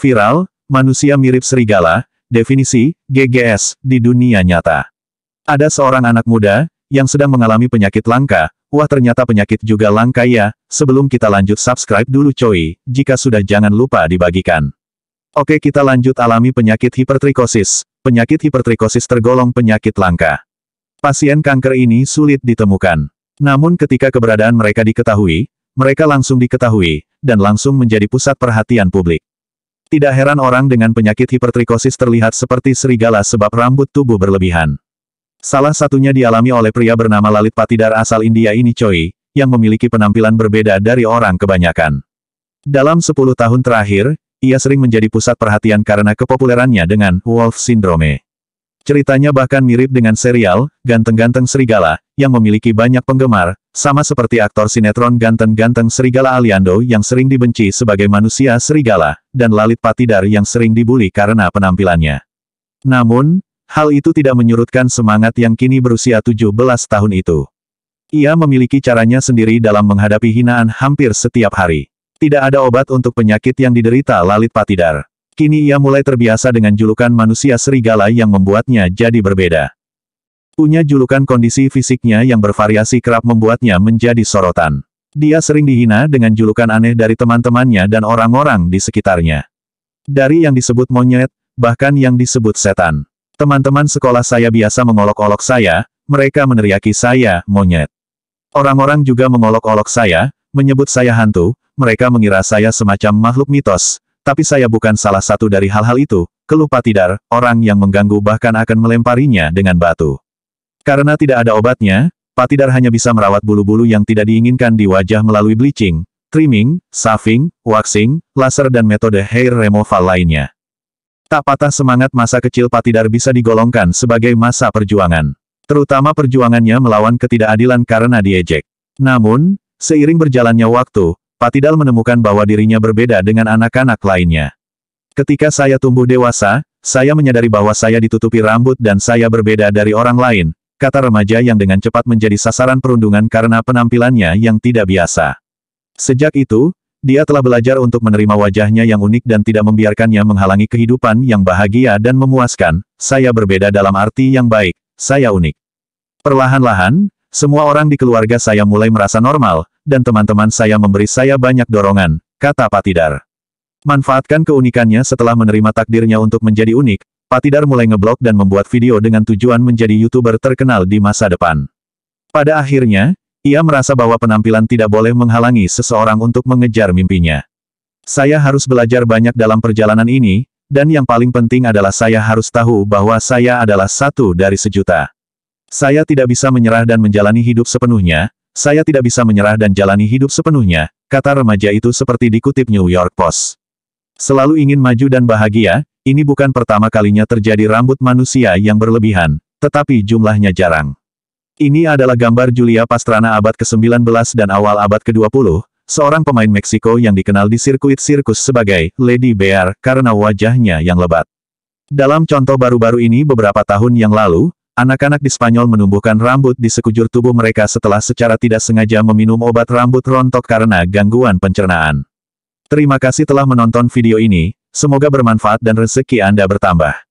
Viral, manusia mirip serigala, definisi, GGS, di dunia nyata. Ada seorang anak muda, yang sedang mengalami penyakit langka. Wah, ternyata penyakit juga langka ya. Sebelum kita lanjut, subscribe dulu coy. Jika sudah, jangan lupa dibagikan. Oke, kita lanjut. Alami penyakit hipertrikosis. Penyakit hipertrikosis tergolong penyakit langka. Pasien kanker ini sulit ditemukan. Namun ketika keberadaan mereka diketahui, mereka langsung diketahui, dan langsung menjadi pusat perhatian publik. Tidak heran orang dengan penyakit hipertrikosis terlihat seperti serigala sebab rambut tubuh berlebihan. Salah satunya dialami oleh pria bernama Lalit Patidar asal India ini coy, yang memiliki penampilan berbeda dari orang kebanyakan. Dalam 10 tahun terakhir, ia sering menjadi pusat perhatian karena kepopulerannya dengan Wolf Syndrome. Ceritanya bahkan mirip dengan serial, Ganteng-Ganteng Serigala, yang memiliki banyak penggemar, sama seperti aktor sinetron Ganteng-Ganteng Serigala Aliando yang sering dibenci sebagai manusia serigala, dan Lalit Patidar yang sering dibully karena penampilannya. Namun, hal itu tidak menyurutkan semangat yang kini berusia 17 tahun itu. Ia memiliki caranya sendiri dalam menghadapi hinaan hampir setiap hari. Tidak ada obat untuk penyakit yang diderita Lalit Patidar. Kini ia mulai terbiasa dengan julukan manusia serigala yang membuatnya jadi berbeda. Punya julukan, kondisi fisiknya yang bervariasi kerap membuatnya menjadi sorotan. Dia sering dihina dengan julukan aneh dari teman-temannya dan orang-orang di sekitarnya. Dari yang disebut monyet, bahkan yang disebut setan. Teman-teman sekolah saya biasa mengolok-olok saya, mereka meneriaki saya, monyet. Orang-orang juga mengolok-olok saya, menyebut saya hantu, mereka mengira saya semacam makhluk mitos, tapi saya bukan salah satu dari hal-hal itu, keluh Patidar. Orang yang mengganggu bahkan akan melemparinya dengan batu. Karena tidak ada obatnya, Patidar hanya bisa merawat bulu-bulu yang tidak diinginkan di wajah melalui bleaching, trimming, shaving, waxing, laser dan metode hair removal lainnya. Tak patah semangat, masa kecil Patidar bisa digolongkan sebagai masa perjuangan. Terutama perjuangannya melawan ketidakadilan karena diejek. Namun, seiring berjalannya waktu, Patidar menemukan bahwa dirinya berbeda dengan anak-anak lainnya. Ketika saya tumbuh dewasa, saya menyadari bahwa saya ditutupi rambut dan saya berbeda dari orang lain, kata remaja yang dengan cepat menjadi sasaran perundungan karena penampilannya yang tidak biasa. Sejak itu, dia telah belajar untuk menerima wajahnya yang unik dan tidak membiarkannya menghalangi kehidupan yang bahagia dan memuaskan. Saya berbeda dalam arti yang baik, saya unik. Perlahan-lahan, semua orang di keluarga saya mulai merasa normal, dan teman-teman saya memberi saya banyak dorongan, kata Patidar. Manfaatkan keunikannya. Setelah menerima takdirnya untuk menjadi unik, Patidar mulai ngeblog dan membuat video dengan tujuan menjadi YouTuber terkenal di masa depan. Pada akhirnya, ia merasa bahwa penampilan tidak boleh menghalangi seseorang untuk mengejar mimpinya. Saya harus belajar banyak dalam perjalanan ini, dan yang paling penting adalah saya harus tahu bahwa saya adalah satu dari sejuta. Saya tidak bisa menyerah dan menjalani hidup sepenuhnya, saya tidak bisa menyerah dan jalani hidup sepenuhnya, kata remaja itu seperti dikutip New York Post. Selalu ingin maju dan bahagia, ini bukan pertama kalinya terjadi rambut manusia yang berlebihan, tetapi jumlahnya jarang. Ini adalah gambar Julia Pastrana abad ke-19 dan awal abad ke-20, seorang pemain Meksiko yang dikenal di sirkuit sirkus sebagai Lady Bear karena wajahnya yang lebat. Dalam contoh baru-baru ini beberapa tahun yang lalu, anak-anak di Spanyol menumbuhkan rambut di sekujur tubuh mereka setelah secara tidak sengaja meminum obat rambut rontok karena gangguan pencernaan. Terima kasih telah menonton video ini, semoga bermanfaat dan rezeki Anda bertambah.